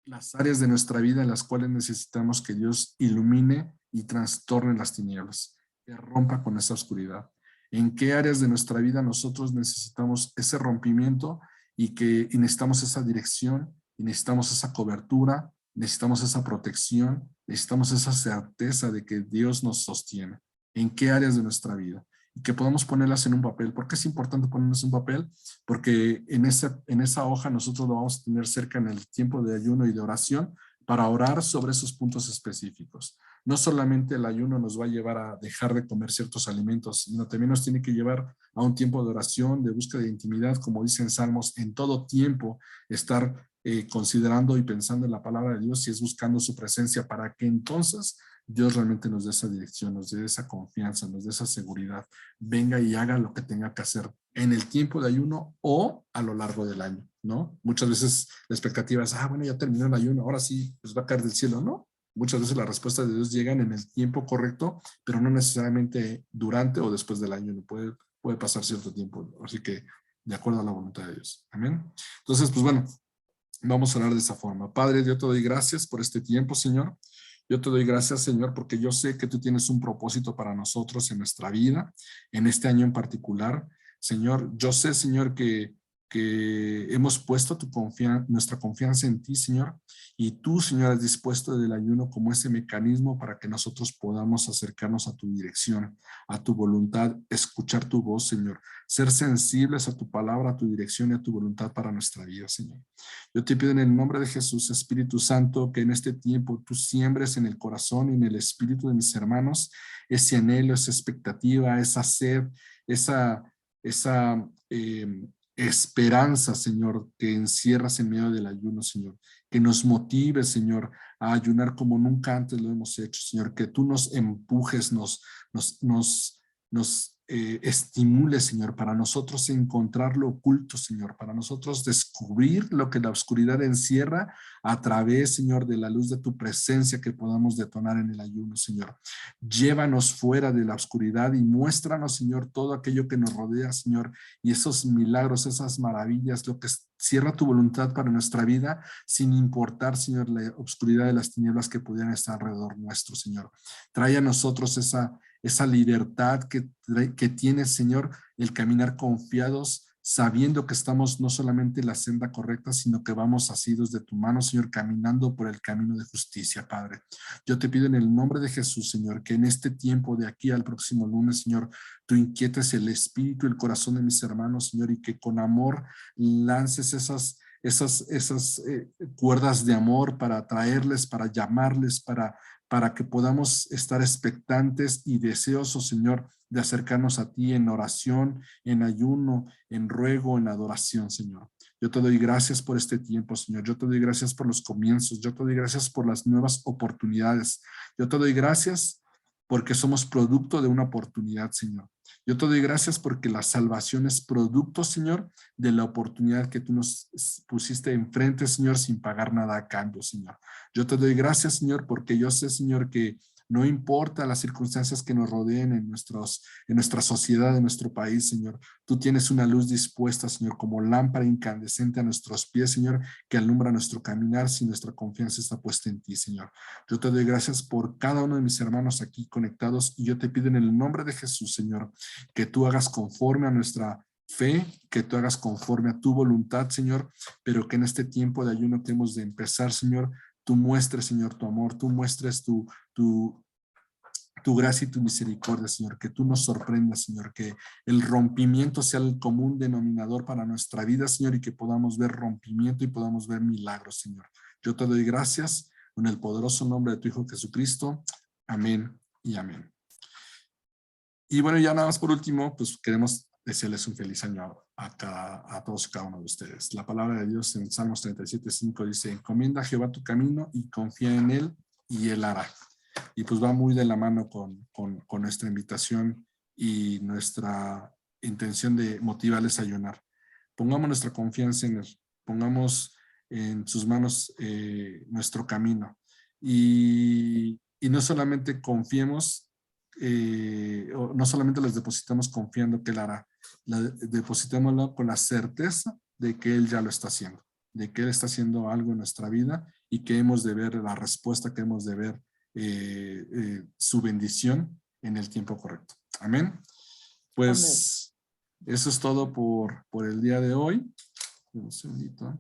las áreas de nuestra vida en las cuales necesitamos que Dios ilumine y trastorne las tinieblas, que rompa con esa oscuridad. en qué áreas de nuestra vida nosotros necesitamos ese rompimiento y necesitamos esa dirección, y necesitamos esa cobertura, necesitamos esa protección, necesitamos esa certeza de que Dios nos sostiene. ¿En qué áreas de nuestra vida? Y que podamos ponerlas en un papel. ¿Por qué es importante ponerlas en un papel? Porque en esa hoja nosotros lo vamos a tener cerca en el tiempo de ayuno y de oración para orar sobre esos puntos específicos. No solamente el ayuno nos va a llevar a dejar de comer ciertos alimentos, sino también nos tiene que llevar a un tiempo de oración, de búsqueda de intimidad, como dicen Salmos, en todo tiempo estar considerando y pensando en la palabra de Dios y es buscando su presencia para que entonces Dios realmente nos dé esa dirección, nos dé esa confianza, nos dé esa seguridad, venga y haga lo que tenga que hacer en el tiempo de ayuno o a lo largo del año, ¿no? Muchas veces la expectativa es, bueno, ya terminó el ayuno, ahora sí, pues va a caer del cielo, ¿no? Muchas veces las respuestas de Dios llegan en el tiempo correcto, pero no necesariamente durante o después del ayuno, puede pasar cierto tiempo, así que de acuerdo a la voluntad de Dios. Amén. Entonces, pues bueno, vamos a orar de esa forma. Padre, yo te doy gracias por este tiempo, Señor. Yo te doy gracias, Señor, porque yo sé que tú tienes un propósito para nosotros en nuestra vida, en este año en particular. Señor, yo sé, Señor, que hemos puesto nuestra confianza en ti, Señor, y tú, Señor, has dispuesto del ayuno como ese mecanismo para que nosotros podamos acercarnos a tu dirección, a tu voluntad, escuchar tu voz, Señor, ser sensibles a tu palabra, a tu dirección y a tu voluntad para nuestra vida, Señor. Yo te pido en el nombre de Jesús, Espíritu Santo, que en este tiempo tú siembres en el corazón y en el espíritu de mis hermanos ese anhelo, esa expectativa, esa sed, esa esperanza, Señor, que encierras en medio del ayuno, Señor. Que nos motive, Señor, a ayunar como nunca antes lo hemos hecho, Señor. Que tú nos empujes, nos estimule, Señor, para nosotros encontrar lo oculto, Señor, para nosotros descubrir lo que la oscuridad encierra a través, Señor, de la luz de tu presencia que podamos detonar en el ayuno, Señor. Llévanos fuera de la oscuridad y muéstranos, Señor, todo aquello que nos rodea, Señor, y esos milagros, esas maravillas, lo que cierra tu voluntad para nuestra vida, sin importar, Señor, la oscuridad de las tinieblas que pudieran estar alrededor nuestro, Señor. Trae a nosotros esa libertad que tiene, Señor, el caminar confiados, sabiendo que estamos no solamente en la senda correcta, sino que vamos asidos de tu mano, Señor, caminando por el camino de justicia, Padre. Yo te pido en el nombre de Jesús, Señor, que en este tiempo de aquí al próximo lunes, Señor, tú inquietes el espíritu y el corazón de mis hermanos, Señor, y que con amor lances esas cuerdas de amor para atraerles, para llamarles, para que podamos estar expectantes y deseosos, Señor, de acercarnos a ti en oración, en ayuno, en ruego, en adoración, Señor. Yo te doy gracias por este tiempo, Señor. Yo te doy gracias por los comienzos. Yo te doy gracias por las nuevas oportunidades. Yo te doy gracias porque somos producto de una oportunidad, Señor. Yo te doy gracias porque la salvación es producto, Señor, de la oportunidad que tú nos pusiste enfrente, Señor, sin pagar nada a cambio, Señor. Yo te doy gracias, Señor, porque yo sé, Señor, que no importa las circunstancias que nos rodeen en nuestra sociedad, en nuestro país, Señor. Tú tienes una luz dispuesta, Señor, como lámpara incandescente a nuestros pies, Señor, que alumbra nuestro caminar si nuestra confianza está puesta en ti, Señor. Yo te doy gracias por cada uno de mis hermanos aquí conectados y yo te pido en el nombre de Jesús, Señor, que tú hagas conforme a nuestra fe, que tú hagas conforme a tu voluntad, Señor, pero que en este tiempo de ayuno que hemos de empezar, Señor, tú muestres, Señor, tu amor, tú muestres tu gracia y tu misericordia, Señor, que tú nos sorprendas, Señor, que el rompimiento sea el común denominador para nuestra vida, Señor, y que podamos ver rompimiento y podamos ver milagros, Señor. Yo te doy gracias en el poderoso nombre de tu Hijo Jesucristo. Amén y amén. Y bueno, ya nada más por último, pues queremos desearles un feliz año a todos y cada uno de ustedes. La palabra de Dios en Salmos 37:5 dice: encomienda a Jehová tu camino y confía en él y él hará. Y pues va muy de la mano con nuestra invitación y nuestra intención de motivarles a ayunar. Pongamos nuestra confianza en él, pongamos en sus manos nuestro camino y no solamente confiemos, no solamente los depositamos confiando que él hará, depositémoslo con la certeza de que él ya lo está haciendo, de que él está haciendo algo en nuestra vida y que hemos de ver la respuesta, que hemos de ver su bendición en el tiempo correcto. Amén. pues eso es todo por el día de hoy. Un segundito.